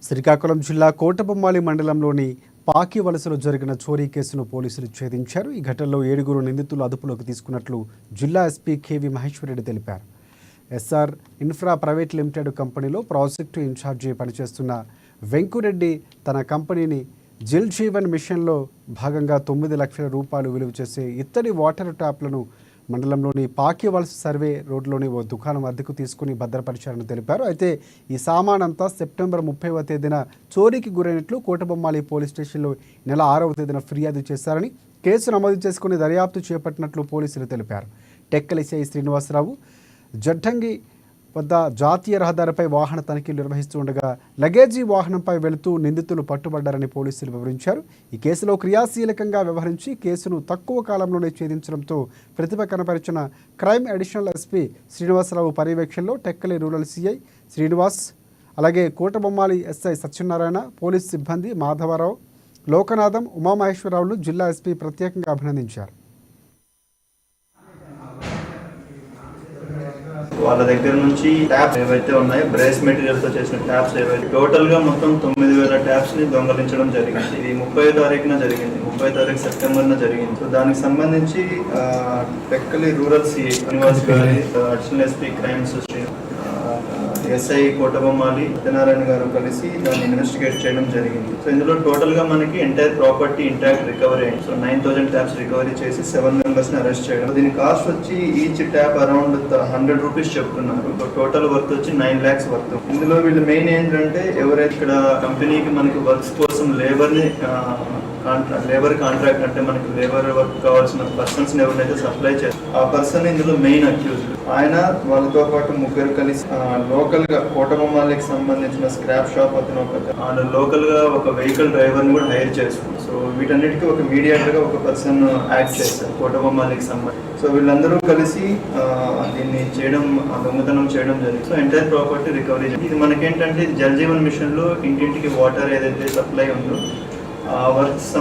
శ్రీకాకుళం జిల్లా కోటబొమ్మాళి మండలంలోని పాకి వలసలో జరిగిన చోరీ కేసును పోలీసులు ఛేదించారు. ఈ ఘటనలో 7 నిందితులు అదుపులోకి తీసుకున్నట్లు జిల్లా ఎస్పీ కేవి మహేశ్వరరెడ్డి తెలిపారు. ఎస్ఆర్ ఇన్ఫ్రా ప్రైవేట్ లిమిటెడ్ కంపెనీలో ప్రాజెక్టు ఇన్ఛార్జి పనిచేస్తున్న వెంకురెడ్డి తన కంపెనీని జల్ జీవన్ మిషన్లో భాగంగా 9 లక్షల రూపాయలు విలువ చేసే ఇత్తడి వాటర్ ట్యాప్లను మండలంలోని పాకి వలస సర్వే రోడ్లోని ఓ దుకాణం అద్దెకు తీసుకుని భద్రపరిచారని తెలిపారు. అయితే ఈ సామానంతా సెప్టెంబర్ 30వ తేదీన చోరీకి గురైనట్లు కోటబొమ్మాళి పోలీస్ స్టేషన్లో నెల 6వ తేదీన ఫిర్యాదు చేశారని, కేసు నమోదు చేసుకుని దర్యాప్తు చేపట్టినట్లు పోలీసులు తెలిపారు. టెక్కలి సిఐ శ్రీనివాసరావు జడ్డంగి వద్ద జాతీయ రహదారిపై వాహన తనిఖీలు నిర్వహిస్తుండగా లగేజీ వాహనంపై వెళుతూ నిందితులు పట్టుబడ్డారని పోలీసులు వివరించారు. ఈ కేసులో క్రియాశీలకంగా వ్యవహరించి కేసును తక్కువ కాలంలోనే ఛేదించడంతో ప్రతిభ కనపరిచిన క్రైమ్ అడిషనల్ ఎస్పీ శ్రీనివాసరావు పర్యవేక్షణలో టెక్కలి రూరల్ సిఐ శ్రీనివాస్, అలాగే కోటబొమ్మాళి ఎస్ఐ సత్యనారాయణ, పోలీస్ సిబ్బంది మాధవరావు, లోకనాథం, ఉమామహేశ్వరరావులు జిల్లా ఎస్పీ ప్రత్యేకంగా అభినందించారు. వాళ్ళ దగ్గర నుంచి ట్యాప్స్ ఏవైతే ఉన్నాయో బ్రేస్ మెటీరియల్ తో చేసిన ట్యాప్స్ ఏవైతే టోటల్ గా మొత్తం 9,000 ట్యాప్స్ ని దొంగలించడం జరిగింది. ఇది 30వ తారీఖున జరిగింది, 30వ తారీఖు సెప్టెంబర్ జరిగింది. సో దానికి సంబంధించి టెక్కలి రూరల్ సిఐ శ్రీనివాస్ గారి, additional SP crimes SI Kotabommali Satyanarayana గారు కలిసి దాన్ని ఇన్వెస్టిగేట్ చేయడం జరిగింది. సో ఇందులో టోటల్ గా మనకి ఎంటైర్ ప్రాపర్టీ ఇంటాక్ట్ రికవరీ అయింది. సో 9,000 ట్యాప్స్ రికవరీ చేసి 7 మెంబర్స్ ని అరెస్ట్ చేయడం. దీని కాస్ట్ వచ్చి ఈచ్ ట్యాప్ అరౌండ్ 100 రూపీస్ చెప్తున్నారు. సో టోటల్ వర్త్ వచ్చి 9 lakhs వర్త్. ఇందులో వీళ్ళు మెయిన్ ఏంటంటే ఎవరైతే ఇక్కడ కంపెనీకి మనకి వర్క్స్ కోసం లేబర్ కాంట్రాక్ట్ అంటే మనకి లేబర్ వర్క్ కావాల్సిన పర్సన్స్ ఎవరైతే సప్లై చేస్తారు ఆ పర్సన్ ఇందులో మెయిన్ అక్యూజ్డ్. ఆయన వాళ్ళతో పాటు 3 కలిసి లోకల్ గా కోటబొమ్మాలికి సంబంధించిన స్క్రాప్ షాప్ అతను లోకల్ గా ఒక వెహికల్ డ్రైవర్ ని కూడా హైర్ చేస్తారు. సో వీటన్నిటికీ ఒక మీడియేటర్ గా ఒక పర్సన్ యాక్ట్ చేస్తారు కోటబొమ్మాలికి సంబంధించి. సో వీళ్ళందరూ కలిసి దీన్ని చేయడం, దొంగతనం చేయడం జరిగింది. So entire property recovery. ఇది మనకేంటంటే జల్ జీవన్ మిషన్ లో ఇంటింటికి వాటర్ ఏదైతే సప్లై ఉందో ఆ వర్క్స్